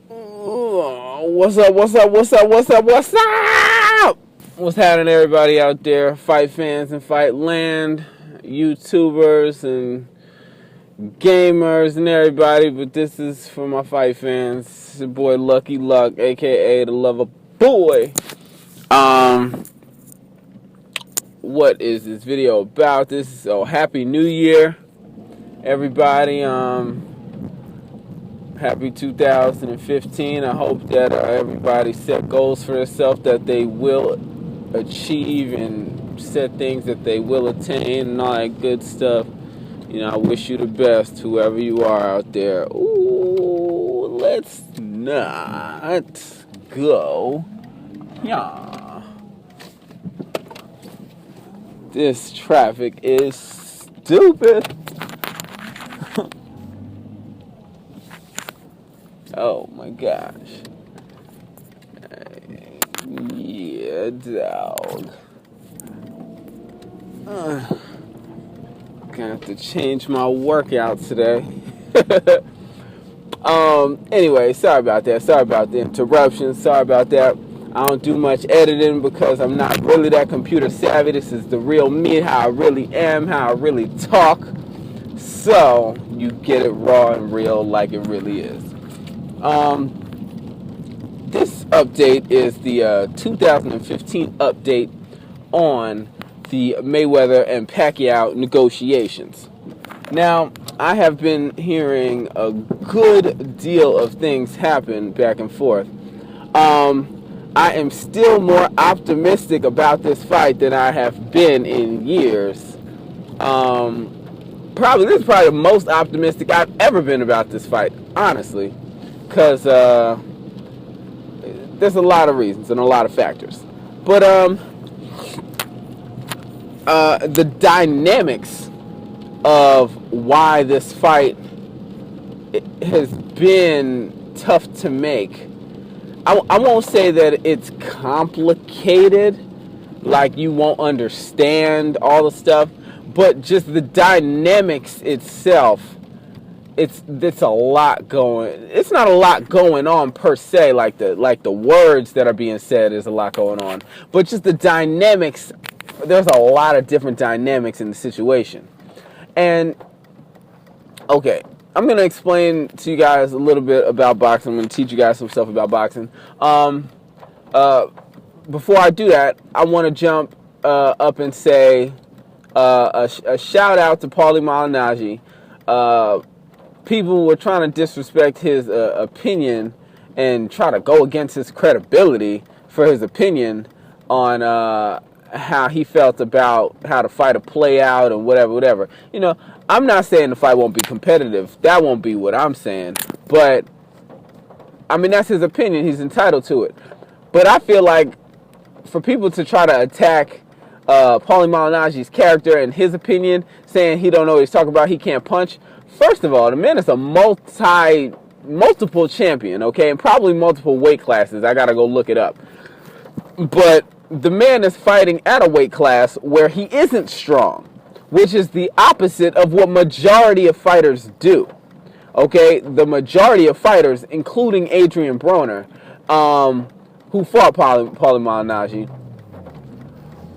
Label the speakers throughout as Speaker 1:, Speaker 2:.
Speaker 1: What's up? What's up? What's up? What's up? What's up? What's happening, everybody out there? Fight fans and fight land, YouTubers and gamers and everybody. But this is for my fight fans. It's your boy Lucky Luck, aka the Lover Boy. What is this video about? Happy New Year, everybody. Happy 2015. I hope that everybody set goals for themselves that they will achieve and set things that they will attain and all that good stuff. You know, I wish you the best, whoever you are out there. Ooh, let's not go. Yeah. This traffic is stupid. Oh my gosh. Yeah, dog. Gonna have to change my workout today. Anyway, sorry about that. Sorry about the interruption. Sorry about that. I don't do much editing because I'm not really that computer savvy. This is the real me, how I really am, how I really talk. So, you get it raw and real like it really is. This update is the 2015 update on the Mayweather and Pacquiao negotiations. Now, I have been hearing a good deal of things happen back and forth. I am still more optimistic about this fight than I have been in years. This is probably the most optimistic I've ever been about this fight, honestly. Because there's a lot of reasons and a lot of factors. But the dynamics of why this fight has been tough to make. I won't say that it's complicated, like you won't understand all the stuff, but just the dynamics itself. It's a lot going. It's not a lot going on per se, like the words that are being said is a lot going on, but just the dynamics. There's a lot of different dynamics in the situation, and okay, I'm gonna explain to you guys a little bit about boxing. I'm gonna teach you guys some stuff about boxing. Before I do that, I want to jump up and say a shout out to Paulie Malignaggi. People were trying to disrespect his opinion and try to go against his credibility for his opinion on how he felt about how the fight will play out and whatever. You know, I'm not saying the fight won't be competitive. That won't be what I'm saying. But, I mean, that's his opinion. He's entitled to it. But I feel like for people to try to attack Paulie Malignaggi's character and his opinion, saying he don't know what he's talking about, he can't punch. First of all, the man is a multiple champion, okay, and probably multiple weight classes. I gotta go look it up. But the man is fighting at a weight class where he isn't strong, which is the opposite of what majority of fighters do. Okay, the majority of fighters, including Adrian Broner, who fought Paulie Malignaggi,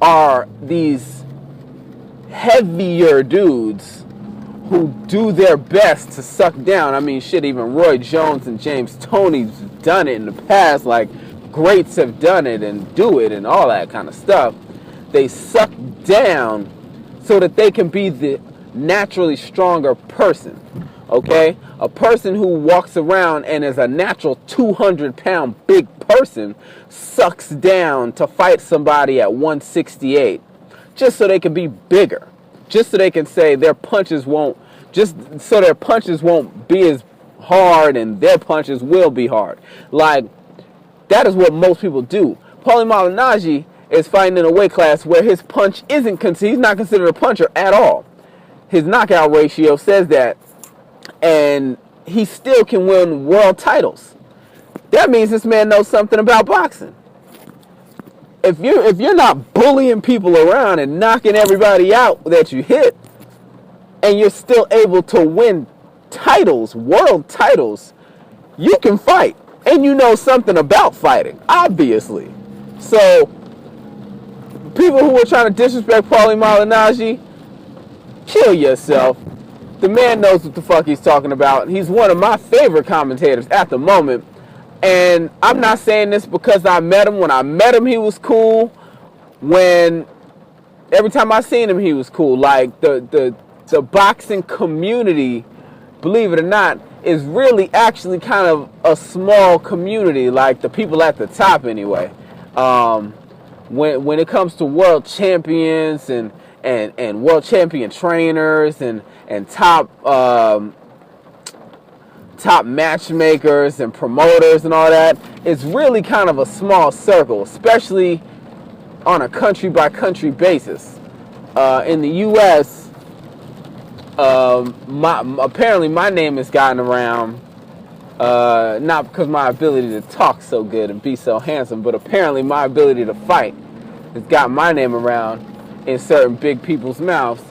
Speaker 1: are these heavier dudes who do their best to suck down. I mean, shit, even Roy Jones and James Toney's done it in the past. Like, greats have done it and do it and all that kind of stuff. They suck down so that they can be the naturally stronger person, okay? A person who walks around and is a natural 200-pound big person sucks down to fight somebody at 168 just so they can be bigger. Just so they can say their punches won't be as hard and their punches will be hard. Like, that is what most people do. Paulie Malignaggi is fighting in a weight class where his punch he's not considered a puncher at all. His knockout ratio says that, and he still can win world titles. That means this man knows something about boxing. If you're not bullying people around and knocking everybody out that you hit, and you're still able to win titles, world titles, you can fight. And you know something about fighting, obviously. So, people who are trying to disrespect Paulie Malignaggi, kill yourself. The man knows what the fuck he's talking about. He's one of my favorite commentators at the moment. And I'm not saying this because I met him. When I met him, he was cool. Every time I seen him, he was cool. Like, the boxing community, believe it or not, is really actually kind of a small community. Like, the people at the top, anyway. When it comes to world champions and world champion trainers and top matchmakers and promoters and all that, it's really kind of a small circle, especially on a country-by-country basis. In the U.S., apparently my name has gotten around, not because my ability to talk so good and be so handsome, but apparently my ability to fight has got my name around in certain big people's mouths.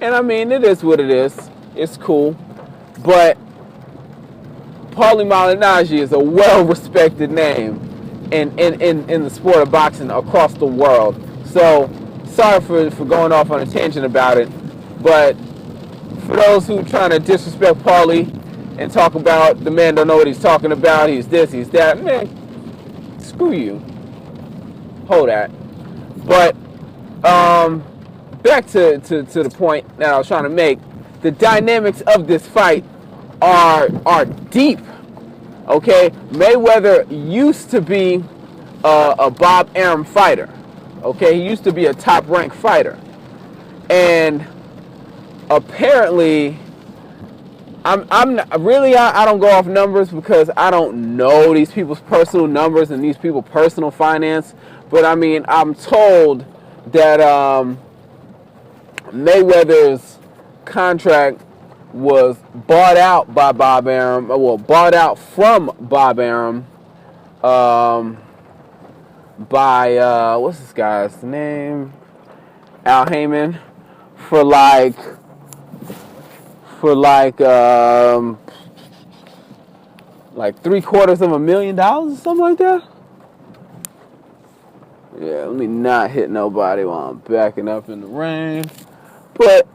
Speaker 1: And I mean, it is what it is. It's cool. But Paulie Malignaggi is a well-respected name in the sport of boxing across the world. So, sorry for going off on a tangent about it. But for those who trying to disrespect Paulie and talk about the man don't know what he's talking about, he's this, he's that, man, screw you. Hold that. But back to the point that I was trying to make. The dynamics of this fight are deep. Okay, Mayweather used to be a Bob Arum fighter. Okay, he used to be a top-ranked fighter, and apparently, I'm not, really I don't go off numbers because I don't know these people's personal numbers and these people's personal finance. But I mean, I'm told that Mayweather's contract was bought out by Bob Arum, bought out from Bob Arum by what's this guy's name? Al Heyman, for like $750,000 or something like that. Yeah, let me not hit nobody while I'm backing up in the rain. But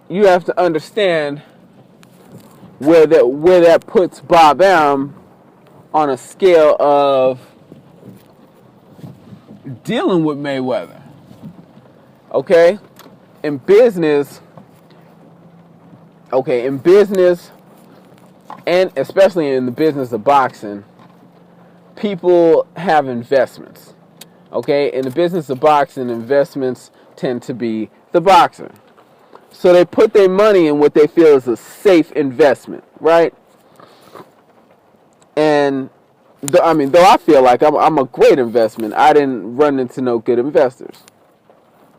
Speaker 1: you have to understand where that puts Bob Arum on a scale of dealing with Mayweather. Okay? In business, and especially in the business of boxing, people have investments. Okay? In the business of boxing, investments tend to be the boxer. So they put their money in what they feel is a safe investment, right? And though I feel like I'm a great investment, I didn't run into no good investors.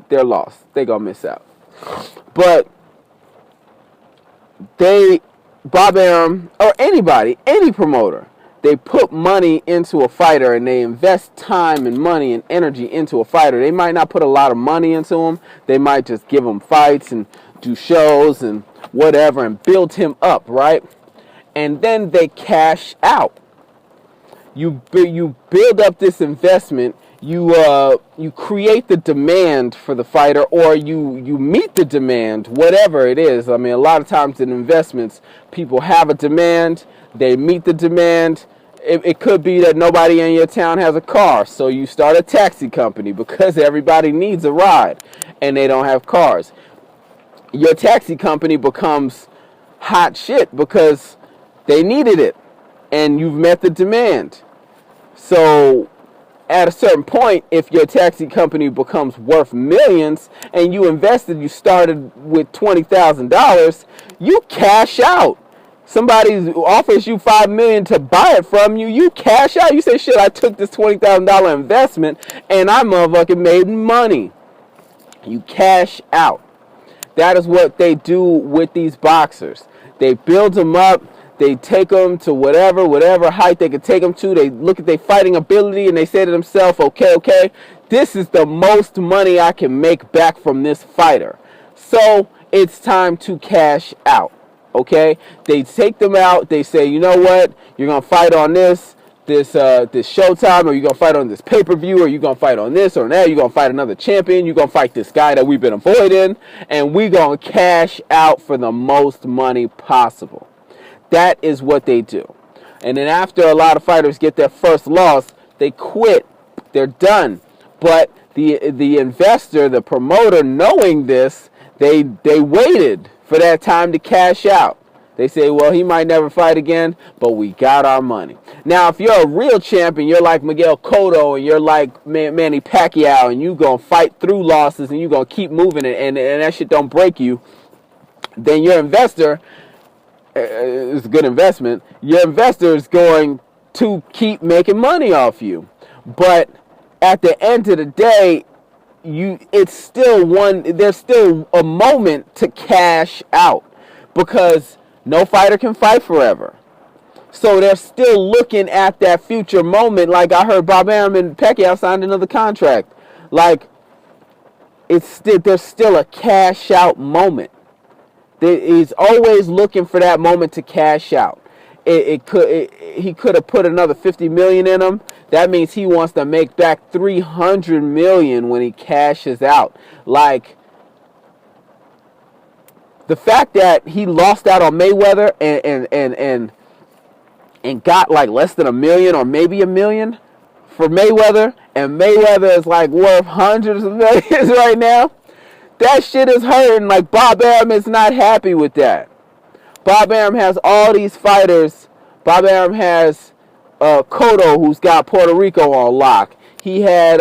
Speaker 1: They're lost. They gonna miss out. But Bob Arum, or anybody, any promoter, they put money into a fighter and they invest time and money and energy into a fighter. They might not put a lot of money into him. They might just give him fights and do shows and whatever and build him up, right? And then they cash out. You build up this investment. You create the demand for the fighter, or you meet the demand, whatever it is. I mean, a lot of times in investments, people have a demand, they meet the demand. It could be that nobody in your town has a car, so you start a taxi company because everybody needs a ride and they don't have cars. Your taxi company becomes hot shit because they needed it and you've met the demand. So at a certain point, if your taxi company becomes worth millions and you started with $20,000, you cash out. Somebody offers you $5 million to buy it from you, you cash out. You say, shit, I took this $20,000 investment and I motherfucking made money. You cash out. That is what they do with these boxers. They build them up. They take them to whatever height they can take them to. They look at their fighting ability and they say to themselves, okay, this is the most money I can make back from this fighter. So it's time to cash out. Okay, they take them out. They say, you know what? You're gonna fight on this Showtime, or you're gonna fight on this pay-per-view, or you're gonna fight on this or that. You're gonna fight another champion. You're gonna fight this guy that we've been avoiding, and we're gonna cash out for the most money possible. That is what they do. And then after a lot of fighters get their first loss, they quit. They're done. But the investor, the promoter, knowing this, they waited for that time to cash out. They say, well, he might never fight again, but we got our money. Now, if you're a real champion, you're like Miguel Cotto, and you're like Manny Pacquiao, and you're going to fight through losses, and you're going to keep moving, and that shit don't break you, then your investor, it's a good investment, your investor is going to keep making money off you. But at the end of the day, there's still a moment to cash out, because no fighter can fight forever. So they're still looking at that future moment. Like I heard Bob Arum and Pacquiao signed another contract. Like there's still a cash out moment. He's always looking for that moment to cash out. He could have put another $50 million in him. That means he wants to make back $300 million when he cashes out. Like, the fact that he lost out on Mayweather and got like less than $1 million or maybe $1 million for Mayweather, and Mayweather is like worth hundreds of millions right now, that shit is hurting. Like, Bob Arum is not happy with that. Bob Arum has all these fighters. Bob Arum has Cotto, who's got Puerto Rico on lock. He had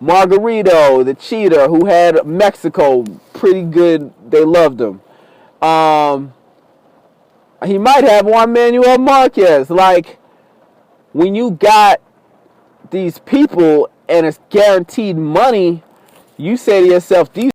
Speaker 1: Margarito, the cheater, who had Mexico pretty good. They loved him. He might have Juan Manuel Marquez. Like, when you got these people and it's guaranteed money, you say to yourself, these